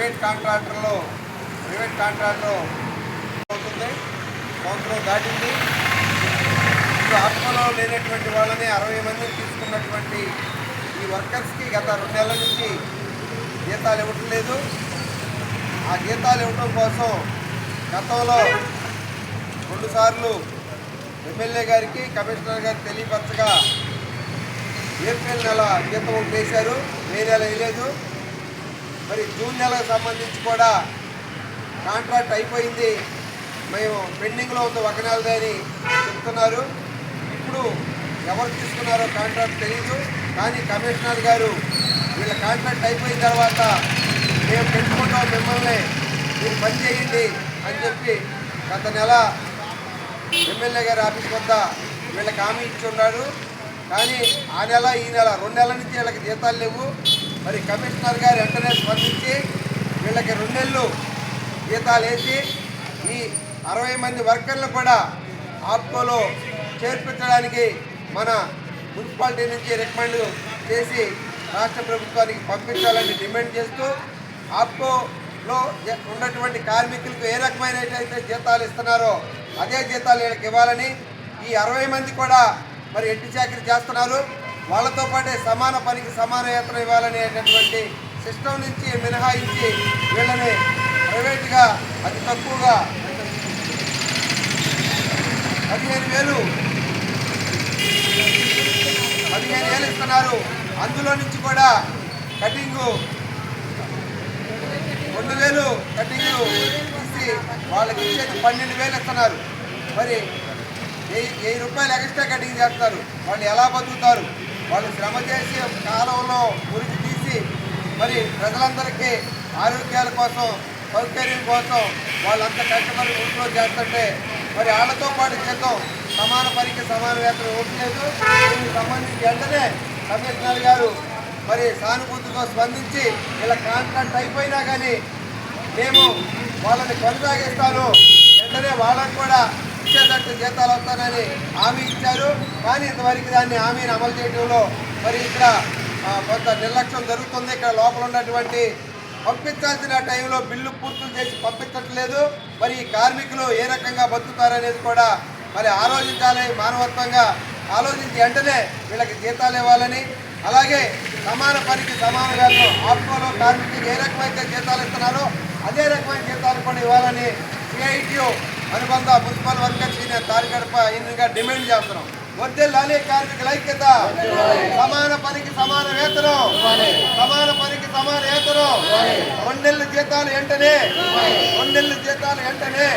Private contractor అవుతుంది. సంవత్సరం దాటింది. ఇప్పుడు ఆత్మలో లేనటువంటి వాళ్ళని 60 మందిని తీసుకున్నటువంటి ఈ వర్కర్స్కి గత 2 నెలల నుంచి జీతాలు ఇవ్వటం లేదు. ఆ జీతాలు ఇవ్వటం కోసం గతంలో 2 సార్లు ఎమ్మెల్యే గారికి కమిషనర్ గారికి తెలియపరచగా ఏప్రిల్ నెల జీతం వేశారు, మే నెల వేయలేదు. మరి జూన్ నెలకు సంబంధించి కూడా కాంట్రాక్ట్ అయిపోయింది, మేము పెండింగ్లో ఉంది 1 నెలది అని చెప్తున్నారు. ఇప్పుడు ఎవరు తీసుకున్నారో కాంట్రాక్ట్ తెలియదు. కానీ కమిషనర్ గారు వీళ్ళ కాంట్రాక్ట్ అయిపోయిన తర్వాత మేము పెట్టుకుంటాం మిమ్మల్ని, మీరు పని చేయండి అని చెప్పి గత నెల ఎమ్మెల్యే గారి ఆఫీస్ వద్ద వీళ్ళకి హామీ ఇచ్చి ఉన్నారు. కానీ ఆ నెల ఈ నెల 2 నెలల నుంచి వీళ్ళకి జీతాలు లేవు. మరి కమిషనర్ గారు వెంటనే స్పందించి వీళ్ళకి 2 నెలలు జీతాలు వేసి ఈ 60 మంది వర్కర్లు కూడా ఆప్కోలో చేర్పించడానికి మన మున్సిపాలిటీ నుంచి రికమెండ్ చేసి రాష్ట్ర ప్రభుత్వానికి పంపించాలని డిమాండ్ చేస్తూ ఆప్కోలో ఉన్నటువంటి కార్మికులకు ఏ రకమైనటువంటి జీతాలు ఇస్తున్నారో అదే జీతాలు వీళ్ళకి ఇవ్వాలని, ఈ 60 మంది కూడా మరి ఎట్టి చాకరీ చేస్తున్నారు, వాళ్ళతో పాటే సమాన పనికి సమాన వేతనం ఇవ్వాలనేటటువంటి సిస్టమ్ నుంచి మినహాయించి వీళ్ళని ప్రైవేట్గా అతి తక్కువగా 15,000 ఇస్తున్నారు. అందులో నుంచి కూడా కటింగు 2,000 కటింగు తీసి వాళ్ళకి ఇచ్చేది 12,000 ఇస్తున్నారు. మరి 1000 రూపాయలు ఎక్స్ట్రా కటింగ్ చేస్తారు. వాళ్ళు ఎలా బతుకుతారు? వాళ్ళు శ్రమ చేసి కాలంలో మురికి తీసి మరి ప్రజలందరికీ ఆరోగ్యాల కోసం సౌకర్యం కోసం వాళ్ళంతా కష్టపడి ఊళ్ళో చేస్తుంటే మరి వాళ్ళతో పాటు జీతం సమాన పనికి సమాన వేతనం ఇవ్వట్లేదు. దీనికి సంబంధించి వెంటనే కమిషనర్ గారు మరి సానుభూతితో స్పందించి ఇలా కాంట్రాక్ట్ అయిపోయినా కానీ మేము వాళ్ళని కొనసాగిస్తాను, వెంటనే వాళ్ళని కూడా ఇచ్చేటట్టు జీతాలు వస్తానని హామీ ఇచ్చారు. కానీ ఇంతవరకు దాన్ని హామీని అమలు చేయడంలో మరి ఇక్కడ కొంత నిర్లక్ష్యం జరుగుతుంది. ఇక్కడ లోపల ఉన్నటువంటి పంపించాల్సిన టైంలో బిల్లు పూర్తులు చేసి పంపించట్లేదు. మరి ఈ కార్మికులు ఏ రకంగా బతుకుతారనేది కూడా మరి ఆలోచించాలి, మానవత్వంగా ఆలోచించి వెంటనే వీళ్ళకి జీతాలు ఇవ్వాలని, అలాగే సమాన పనికి సమాన వేతనం ఆప్కోలో కార్మికులకు ఏ రకమైతే జీతాలు ఇస్తున్నారో అదే రకమైన జీతాలు కూడా ఇవ్వాలని సిఐటియు అనుబంధ మున్సిపల్ వర్కర్స్ యూనియన్ తారీఖడప యూనియన్గా డిమాండ్ చేస్తున్నాం. వర్ధిల్లాలి కార్మికుల ఐక్యత, సమాన పనికి సమాన వేతనం, సమాన పనికి సమాన వేతనం, 2 నెలల జీతాలు వెంటనే, 2 నెలల జీతాలు వెంటనే.